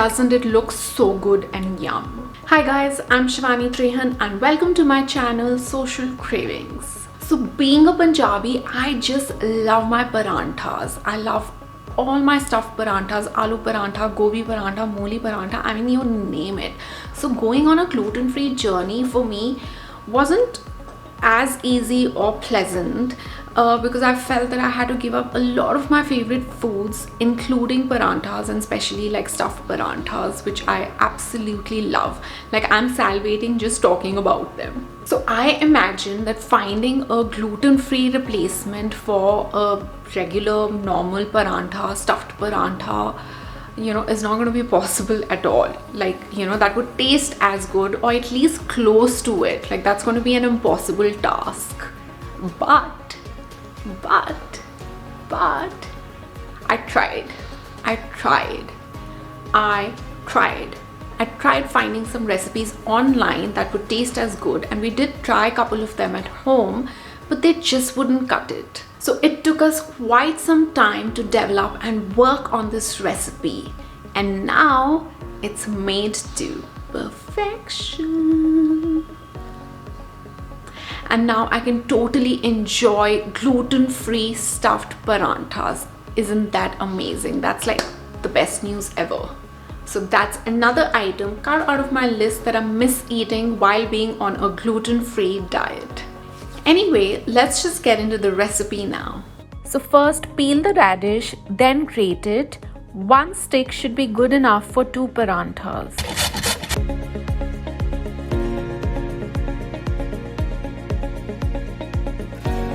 doesn't it look so good and yum? Hi guys, I'm Shivani Trehan and welcome to my channel Social Cravings. So being a Punjabi, I just love my paranthas. I love all my stuffed paranthas, aloo parantha, gobi parantha, mooli parantha, I mean you name it. So going on a gluten-free journey for me wasn't as easy or pleasant because I felt that I had to give up a lot of my favorite foods, including paranthas, and especially like stuffed paranthas, which I absolutely love. Like, I'm salivating just talking about them. So I imagine that finding a gluten-free replacement for a regular normal parantha, stuffed parantha, is not going to be possible at all. Like, that would taste as good or at least close to it. Like, that's going to be an impossible task. But I tried finding some recipes online that would taste as good, and we did try a couple of them at home, but they just wouldn't cut it. So it took us quite some time to develop and work on this recipe, and now it's made to perfection. And now I can totally enjoy gluten-free stuffed paranthas. Isn't that amazing? That's like the best news ever. So that's another item cut out of my list that I miss eating while being on a gluten-free diet. Anyway, let's just get into the recipe now. So first, peel the radish, then grate it. 1 stick should be good enough for 2 paranthas.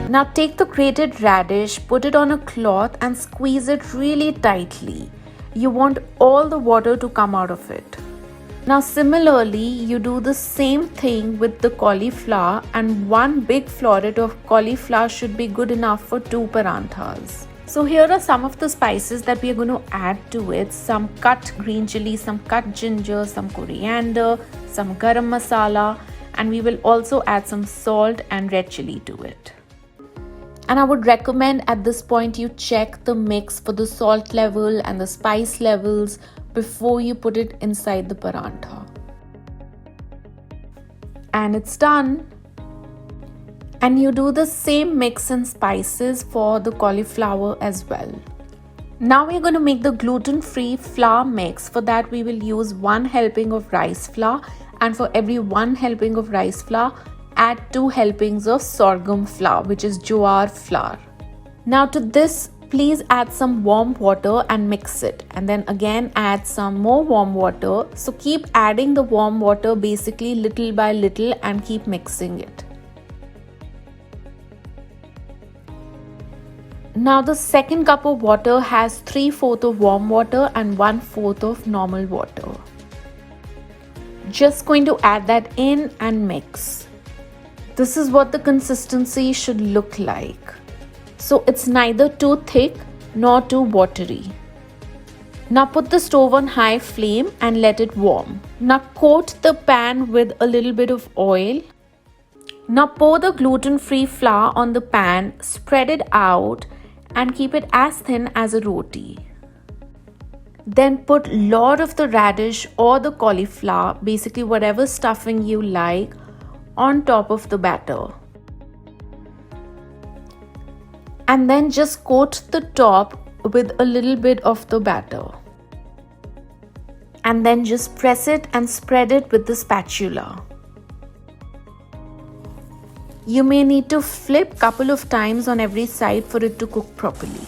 Now take the grated radish, put it on a cloth and squeeze it really tightly. You want all the water to come out of it. Now similarly, you do the same thing with the cauliflower, and 1 big floret of cauliflower should be good enough for 2 paranthas. So here are some of the spices that we are going to add to it. Some cut green chili, some cut ginger, some coriander, some garam masala, and we will also add some salt and red chili to it. And I would recommend at this point you check the mix for the salt level and the spice levels before you put it inside the parantha. And it's done. And you do the same mix and spices for the cauliflower as well. Now we're going to make the gluten-free flour mix. For that we will use 1 helping of rice flour, and for every 1 helping of rice flour, add 2 helpings of sorghum flour, which is jowar flour. Now to this, please add some warm water and mix it, and then again add some more warm water. So keep adding the warm water basically little by little and keep mixing it. Now the second cup of water has 3/4 of warm water and 1/4 of normal water. Just going to add that in and mix. This is what the consistency should look like. So it's neither too thick nor too watery. Now put the stove on high flame and let it warm. Now coat the pan with a little bit of oil. Now pour the gluten-free flour on the pan, spread it out and keep it as thin as a roti. Then put lot of the radish or the cauliflower, basically whatever stuffing you like, on top of the batter. And then just coat the top with a little bit of the batter. And then just press it and spread it with the spatula. You may need to flip couple of times on every side for it to cook properly.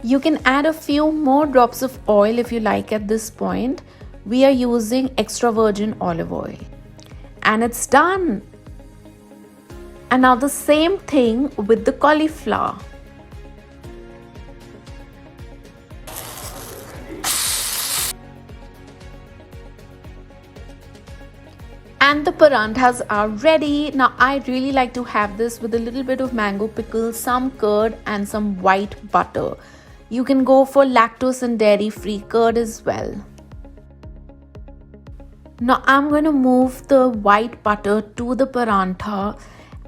You can add a few more drops of oil if you like at this point. We are using extra virgin olive oil. And it's done. And now the same thing with the cauliflower. And the paranthas are ready. Now I really like to have this with a little bit of mango pickle, some curd and some white butter. You can go for lactose and dairy free curd as well. Now I'm going to move the white butter to the parantha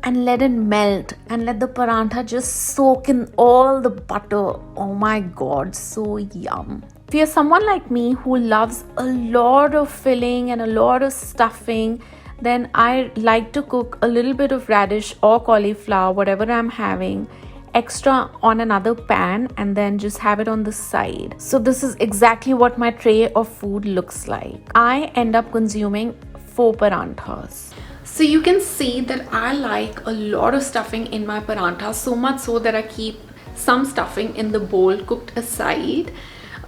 and let it melt and let the parantha just soak in all the butter. Oh my god, so yum. If you're someone like me who loves a lot of filling and a lot of stuffing, then I like to cook a little bit of radish or cauliflower, whatever I'm having, extra on another pan and then just have it on the side. So this is exactly what my tray of food looks like. I end up consuming 4 paranthas. So you can see that I like a lot of stuffing in my parantha, so much so that I keep some stuffing in the bowl cooked aside.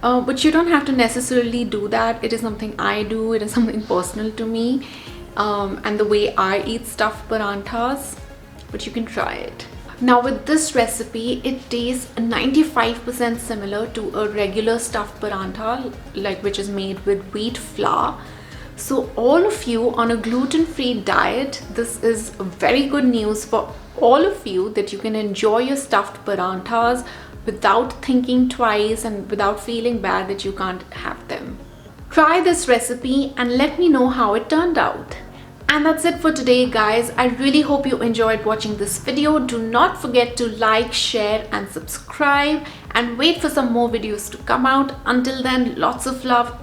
But you don't have to necessarily do that. It is something I do. It is something personal to me, and the way I eat stuffed paranthas, but you can try it. Now with this recipe, it tastes 95% similar to a regular stuffed parantha, like which is made with wheat flour. So all of you on a gluten-free diet, this is very good news for all of you, that you can enjoy your stuffed paranthas without thinking twice and without feeling bad that you can't have them. Try this recipe and let me know how it turned out. And that's it for today, guys. I really hope you enjoyed watching this video. Do not forget to like, share and subscribe, and wait for some more videos to come out. Until then, lots of love.